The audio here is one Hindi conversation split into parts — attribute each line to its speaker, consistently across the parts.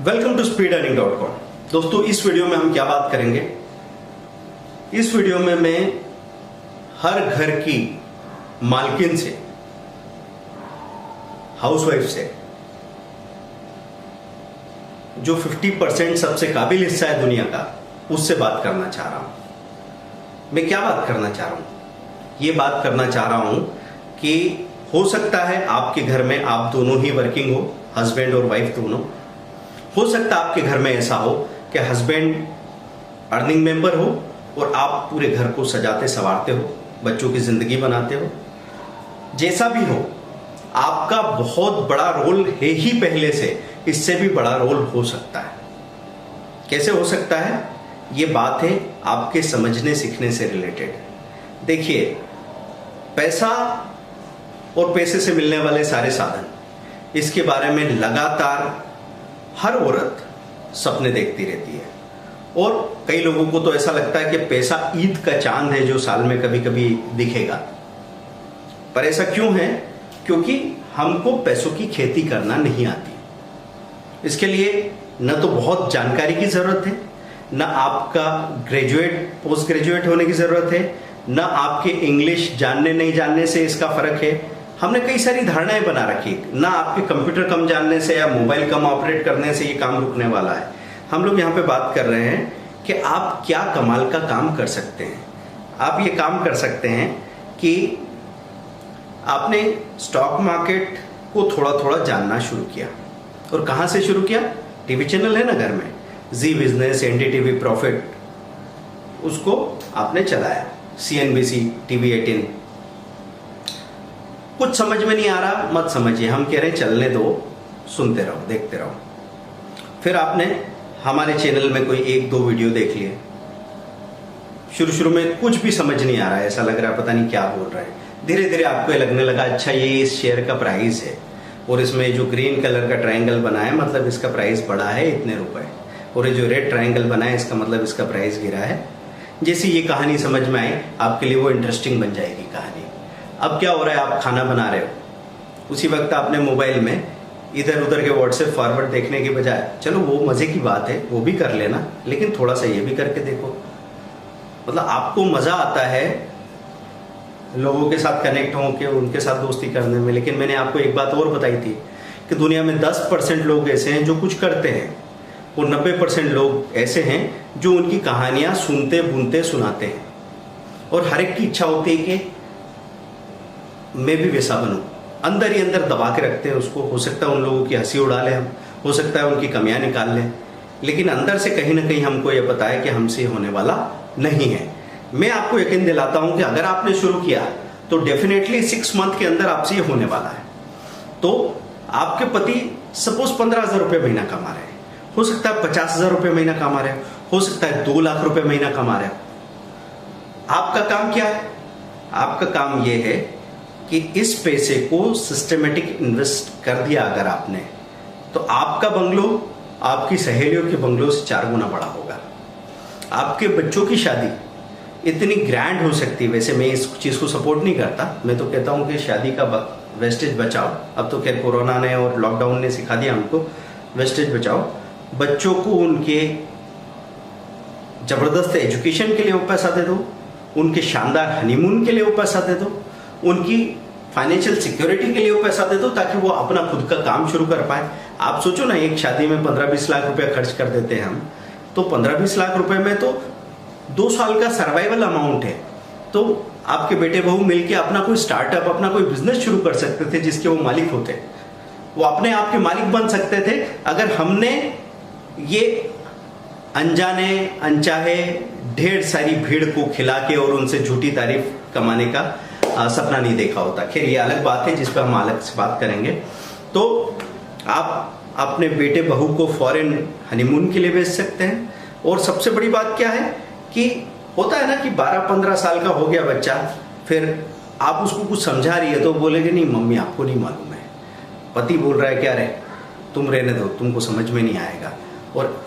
Speaker 1: Welcome to speedearning.com। दोस्तों, इस वीडियो में हम क्या बात करेंगे? इस वीडियो में मैं हर घर की मालकिन से, हाउसवाइफ से, जो 50% सबसे काबिल हिस्सा है दुनिया का, उससे बात करना चाह रहा हूं। मैं क्या बात करना चाह रहा हूं? ये बात करना चाह रहा हूं कि हो सकता है आपके घर में आप दोनों ही वर्किंग हो, हस्बैंड और वाइफ दोनों। हो सकता है आपके घर में ऐसा हो कि हस्बैंड अर्निंग मेंबर हो और आप पूरे घर को सजाते संवारते हो, बच्चों की जिंदगी बनाते हो। जैसा भी हो, आपका बहुत बड़ा रोल है ही पहले से, इससे भी बड़ा रोल हो सकता है। कैसे हो सकता है? ये बात है आपके समझने सीखने से रिलेटेड। देखिए, पैसा और पैसे से मिलने वाले सारे साधन, इसके बारे में लगातार हर औरत सपने देखती रहती है। और कई लोगों को तो ऐसा लगता है कि पैसा ईद का चांद है जो साल में कभी कभी दिखेगा। पर ऐसा क्यों है? क्योंकि हमको पैसों की खेती करना नहीं आती। इसके लिए न तो बहुत जानकारी की जरूरत है, न आपका ग्रेजुएट पोस्ट ग्रेजुएट होने की जरूरत है, न आपके इंग्लिश जानने नहीं जानने से इसका फर्क है। हमने कई सारी धारणाएं बना रखी, ना आपके कंप्यूटर कम जानने से या मोबाइल कम ऑपरेट करने से ये काम रुकने वाला है। हम लोग यहाँ पे बात कर रहे हैं कि आप क्या कमाल का काम कर सकते हैं। आप ये काम कर सकते हैं कि आपने स्टॉक मार्केट को थोड़ा थोड़ा जानना शुरू किया। और कहाँ से शुरू किया? टीवी चैनल है ना घर में, जी बिजनेस, एनडीटीवी, प्रॉफिट, उसको आपने चलाया, CNBC, TV 18। कुछ समझ में नहीं आ रहा, मत समझिए, हम कह रहे हैं चलने दो, सुनते रहो, देखते रहो। फिर आपने हमारे चैनल में कोई 1-2 वीडियो देख लिए। शुरू में कुछ भी समझ नहीं आ रहा है, ऐसा लग रहा है पता नहीं क्या बोल रहा है। धीरे धीरे आपको लगने लगा, अच्छा ये इस शेयर का प्राइस है और इसमें जो ग्रीन कलर का ट्रायंगल बना है मतलब इसका प्राइस बढ़ा है इतने रुपए, और ये जो रेड ट्रायंगल बना है इसका मतलब इसका प्राइस गिरा है। जैसी ये कहानी समझ में आई, आपके लिए वो इंटरेस्टिंग बन जाएगी कहानी। अब क्या हो रहा है? आप खाना बना रहे हो, उसी वक्त आपने मोबाइल में इधर उधर के व्हाट्सएप फॉरवर्ड देखने के बजाय, चलो वो मजे की बात है, वो भी कर लेना, लेकिन थोड़ा सा ये भी करके देखो। मतलब आपको मजा आता है लोगों के साथ कनेक्ट होकर, उनके साथ दोस्ती करने में। लेकिन मैंने आपको एक बात और बताई थी कि दुनिया में 10% लोग ऐसे हैं जो कुछ करते हैं और 90% लोग ऐसे हैं जो उनकी कहानियां सुनते बुनते सुनाते हैं। और हर एक की इच्छा होती है कि मैं भी वैसा बनूं, अंदर ही अंदर दबा के रखते हैं उसको। हो सकता है उन लोगों की हंसी उड़ा लें हम, हो सकता है उनकी कमियां निकाल लें, लेकिन अंदर से कहीं ना कहीं हमको ये पता है कि हमसे होने वाला नहीं है। मैं आपको यकीन दिलाता हूं कि अगर आपने शुरू किया तो डेफिनेटली 6 मंथ के अंदर आपसे ये होने वाला है। तो आपके पति सपोज 15,000 रुपये महीना कमा रहे हैं, हो सकता है 50,000 रुपये महीना कमा रहे हो सकता है 2 लाख रुपये महीना कमा रहे हो। आपका काम क्या है? आपका काम यह है कि इस पैसे को सिस्टमेटिक इन्वेस्ट कर दिया अगर आपने, तो आपका बंगलो आपकी सहेलियों के बंगलों से 4 गुना बड़ा होगा। आपके बच्चों की शादी इतनी ग्रैंड हो सकती है। वैसे मैं इस चीज को सपोर्ट नहीं करता, मैं तो कहता हूं कि शादी का वेस्टेज बचाओ। अब तो खैर कोरोना ने और लॉकडाउन ने सिखा दिया हमको, वेस्टेज बचाओ। बच्चों को उनके जबरदस्त एजुकेशन के लिए वो पैसा दे दो, उनके शानदार हनीमून के लिए वो पैसा दे दो, उनकी फाइनेंशियल सिक्योरिटी के लिए वो पैसा दे दो, ताकि वो अपना खुद का काम शुरू कर पाए। आप सोचो ना, एक शादी में 15-20 लाख रुपया खर्च कर देते हैं हम, तो 15-20 लाख रुपए में तो 2 साल का सर्वाइवल अमाउंट है। तो आपके बेटे बहू मिलके अपना कोई स्टार्टअप, अपना कोई बिजनेस शुरू कर सकते थे जिसके वो मालिक होते। वो अपने आप के मालिक बन सकते थे अगर हमने ये अनजाने अनचाहे ढेर सारी भीड़ को खिला के और उनसे झूठी तारीफ कमाने का सपना नहीं देखा होता। खैर ये अलग बात है जिस पर हम अलग से बात करेंगे। तो आप अपने बेटे बहू को फॉरेन हनीमून के लिए भेज सकते हैं। और सबसे बड़ी बात क्या है कि होता है ना कि 12-15 साल का हो गया बच्चा, फिर आप उसको कुछ समझा रही है तो बोलेगे नहीं मम्मी आपको नहीं मालूम है, पति बोल रहा है क्या रे तुम रहने दो, तुमको समझ में नहीं आएगा। और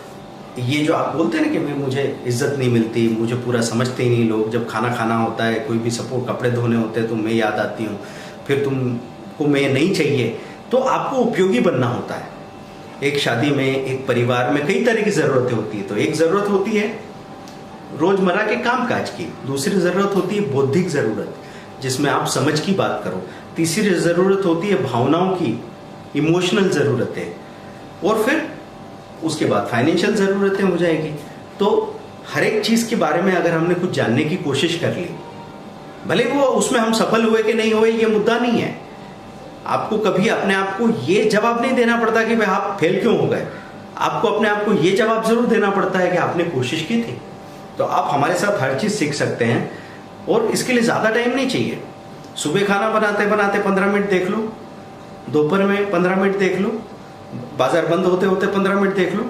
Speaker 1: ये जो आप बोलते हैं ना कि मुझे इज्जत नहीं मिलती, मुझे पूरा समझते ही नहीं लोग, जब खाना खाना होता है, कोई भी सपोर्ट कपड़े धोने होते हैं तो मैं याद आती हूँ, फिर तुमको मैं नहीं चाहिए, तो आपको उपयोगी बनना होता है। एक शादी में, एक परिवार में कई तरह की जरूरतें होती है। तो एक जरूरत होती है रोजमर्रा के कामकाज की, दूसरी जरूरत होती है बौद्धिक जरूरत जिसमें आप समझ की बात करो, तीसरी जरूरत होती है भावनाओं की, इमोशनल जरूरतें, और फिर उसके बाद फाइनेंशियल जरूरतें हो जाएगी। तो हर एक चीज के बारे में अगर हमने कुछ जानने की कोशिश कर ली, भले वो उसमें हम सफल हुए कि नहीं हुए ये मुद्दा नहीं है, आपको कभी अपने आप को ये जवाब नहीं देना पड़ता कि भाई आप फेल क्यों हो गए। आपको अपने आप को ये जवाब जरूर देना पड़ता है कि आपने कोशिश की थी। तो आप हमारे साथ हर चीज सीख सकते हैं और इसके लिए ज्यादा टाइम नहीं चाहिए। सुबह खाना बनाते बनाते 15 मिनट देख लो, दोपहर में 15 मिनट देख लो, बाजार बंद होते होते 15 मिनट देख लो,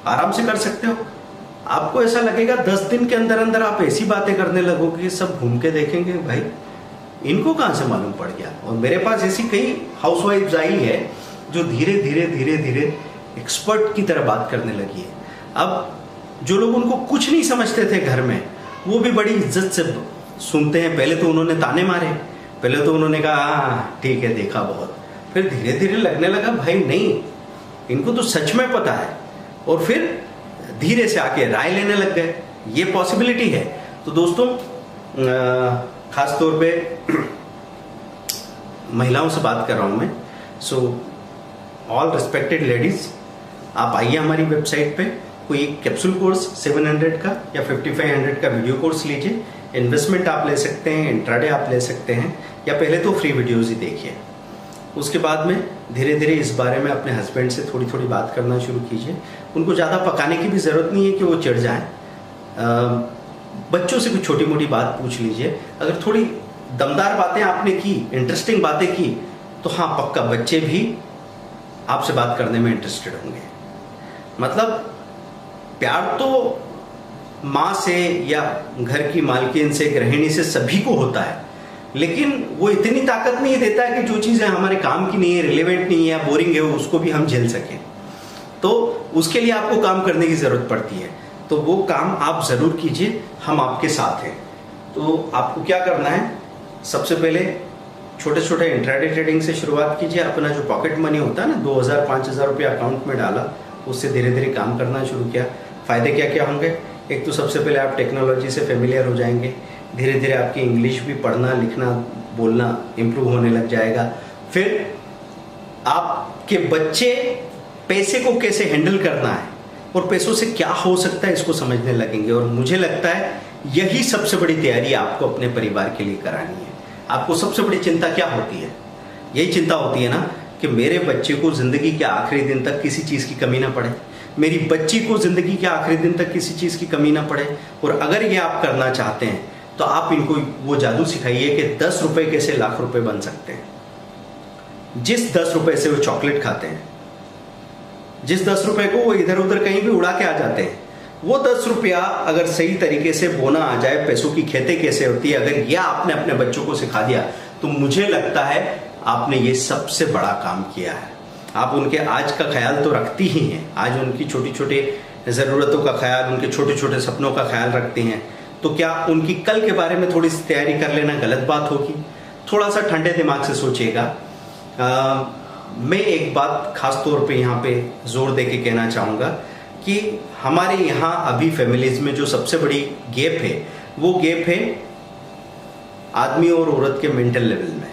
Speaker 1: आराम से कर सकते हो। आपको ऐसा लगेगा 10 दिन के अंदर अंदर आप ऐसी बातें करने लगोगे, सब घूम के देखेंगे भाई इनको कहां से मालूम पड़ गया। और मेरे पास ऐसी कई हाउसवाइफ्स आई है जो धीरे धीरे धीरे धीरे एक्सपर्ट की तरह बात करने लगी है। अब जो लोग उनको कुछ नहीं समझते थे घर में, वो भी बड़ी इज्जत से सुनते हैं। पहले तो उन्होंने ताने मारे, पहले तो उन्होंने कहा ठीक है देखा बहुत, फिर धीरे धीरे लगने लगा भाई नहीं इनको तो सच में पता है, और फिर धीरे से आके राय लेने लग गए। ये पॉसिबिलिटी है। तो दोस्तों खास तौर पे महिलाओं से बात कर रहा हूं मैं। सो ऑल रिस्पेक्टेड लेडीज, आप आइए हमारी वेबसाइट पे, कोई कैप्सूल कोर्स 700 का या 5500 का वीडियो कोर्स लीजिए। इन्वेस्टमेंट आप ले सकते हैं, इंट्राडे आप ले सकते हैं, या पहले तो फ्री वीडियोस ही देखिए। उसके बाद में धीरे धीरे इस बारे में अपने हस्बैंड से थोड़ी थोड़ी बात करना शुरू कीजिए। उनको ज़्यादा पकाने की भी ज़रूरत नहीं है कि वो चिढ़ जाएं। बच्चों से कुछ छोटी मोटी बात पूछ लीजिए। अगर थोड़ी दमदार बातें आपने की, इंटरेस्टिंग बातें की, तो हाँ पक्का बच्चे भी आपसे बात करने में इंटरेस्टेड होंगे। मतलब प्यार तो माँ से या घर की मालकिन से, गृहिणी से सभी को होता है, लेकिन वो इतनी ताकत नहीं देता है कि जो चीज़ें हमारे काम की नहीं है, रिलेवेंट नहीं है या बोरिंग है, उसको भी हम झेल सकें। तो उसके लिए आपको काम करने की ज़रूरत पड़ती है। तो वो काम आप ज़रूर कीजिए, हम आपके साथ हैं। तो आपको क्या करना है, सबसे पहले छोटे छोटे इंट्राडे ट्रेडिंग से शुरुआत कीजिए। अपना जो पॉकेट मनी होता है ना, 2000-5000 रुपया अकाउंट में डाला, उससे धीरे धीरे काम करना शुरू किया। फ़ायदे क्या क्या होंगे? एक तो सबसे पहले आप टेक्नोलॉजी से फेमिलियर हो जाएंगे, धीरे धीरे आपकी इंग्लिश भी पढ़ना लिखना बोलना इम्प्रूव होने लग जाएगा। फिर आपके बच्चे पैसे को कैसे हैंडल करना है और पैसों से क्या हो सकता है इसको समझने लगेंगे। और मुझे लगता है यही सबसे बड़ी तैयारी आपको अपने परिवार के लिए करानी है। आपको सबसे बड़ी चिंता क्या होती है? यही चिंता होती है ना कि मेरे बच्चे को जिंदगी के आखिरी दिन तक किसी चीज़ की कमी ना पड़े, मेरी बच्ची को जिंदगी के आखिरी दिन तक किसी चीज़ की कमी ना पड़े। और अगर ये आप करना चाहते हैं तो आप इनको वो जादू सिखाइए कि 10 रुपए कैसे लाख रुपए बन सकते हैं। जिस 10 रुपए से वो चॉकलेट खाते हैं, जिस 10 रुपए को वो इधर उधर कहीं भी उड़ा के आ जाते हैं, वो 10 रुपया अगर सही तरीके से बोना आ जाए, पैसों की खेती कैसे होती है, अगर यह आपने अपने बच्चों को सिखा दिया तो मुझे लगता है आपने ये सबसे बड़ा काम किया है। आप उनके आज का ख्याल तो रखती ही हैं, आज उनकी छोटी छोटी ज़रूरतों का ख्याल, उनके छोटे छोटे सपनों का ख्याल रखती हैं, तो क्या उनकी कल के बारे में थोड़ी सी तैयारी कर लेना गलत बात होगी? थोड़ा सा ठंडे दिमाग से सोचिएगा। मैं एक बात खास तौर पे यहाँ पे जोर दे के कहना चाहूँगा कि हमारे यहाँ अभी फैमिलीज में जो सबसे बड़ी गैप है, वो गैप है आदमी और औरत के मेंटल लेवल में,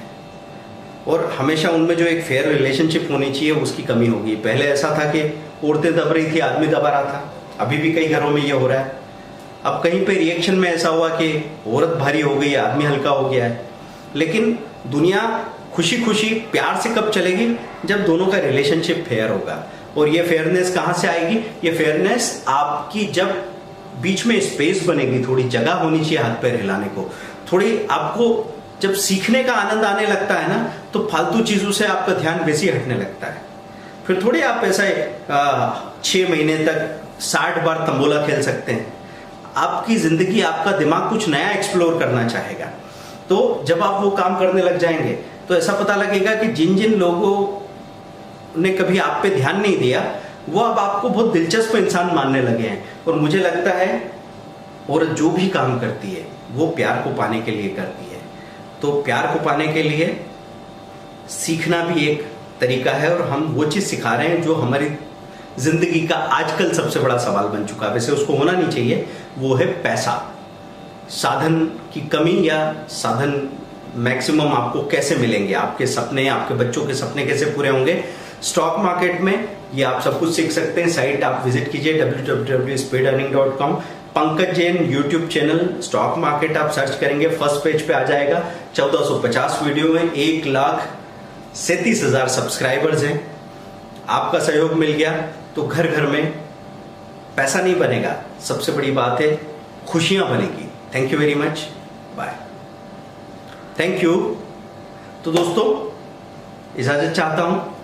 Speaker 1: और हमेशा उनमें जो एक फेयर रिलेशनशिप होनी चाहिए उसकी कमी होगी। पहले ऐसा था कि औरतें दब रही थी, आदमी दबा रहा था, अभी भी कई घरों में ये हो रहा है। अब कहीं पे रिएक्शन में ऐसा हुआ कि औरत भारी हो गई, आदमी हल्का हो गया है। लेकिन दुनिया खुशी खुशी प्यार से कब चलेगी? जब दोनों का रिलेशनशिप फेयर होगा। और ये फेयरनेस कहाँ से आएगी? ये फेयरनेस आपकी जब बीच में स्पेस बनेगी, थोड़ी जगह होनी चाहिए हाथ पैर हिलाने को, थोड़ी आपको जब सीखने का आनंद आने लगता है ना, तो फालतू चीजों से आपका ध्यान वैसे ही हटने लगता है। फिर थोड़ी आप ऐसा 6 महीने तक 60 बार तंबोला खेल सकते हैं। आपकी जिंदगी, आपका दिमाग कुछ नया एक्सप्लोर करना चाहेगा। तो जब आप वो काम करने लग जाएंगे तो ऐसा पता लगेगा कि जिन जिन लोगों ने कभी आप पे ध्यान नहीं दिया, वो अब आपको बहुत दिलचस्प इंसान मानने लगे हैं। और मुझे लगता है औरत जो भी काम करती है वो प्यार को पाने के लिए करती है। तो प्यार को पाने के लिए सीखना भी एक तरीका है, और हम वो चीज़ सिखा रहे हैं जो हमारी जिंदगी का आजकल सबसे बड़ा सवाल बन चुका है। वैसे उसको होना नहीं चाहिए, वो है पैसा। साधन की कमी या साधन मैक्सिमम आपको कैसे मिलेंगे, आपके सपने, आपके बच्चों के सपने कैसे पूरे होंगे स्टॉक मार्केट में, ये आप सब कुछ सीख सकते हैं। साइट आप विजिट कीजिए www.speedearning.com। Pankaj Jain YouTube channel stock market आप सर्च करेंगे, फर्स्ट पेज पे आ जाएगा। 1450 वीडियो में 1,37,000 सब्सक्राइबर्स हैं। आपका सहयोग मिल गया तो घर घर में पैसा नहीं बनेगा, सबसे बड़ी बात है खुशियां बनेगी। Thank you very much, bye, thank you. तो दोस्तों इजाजत चाहता हूं।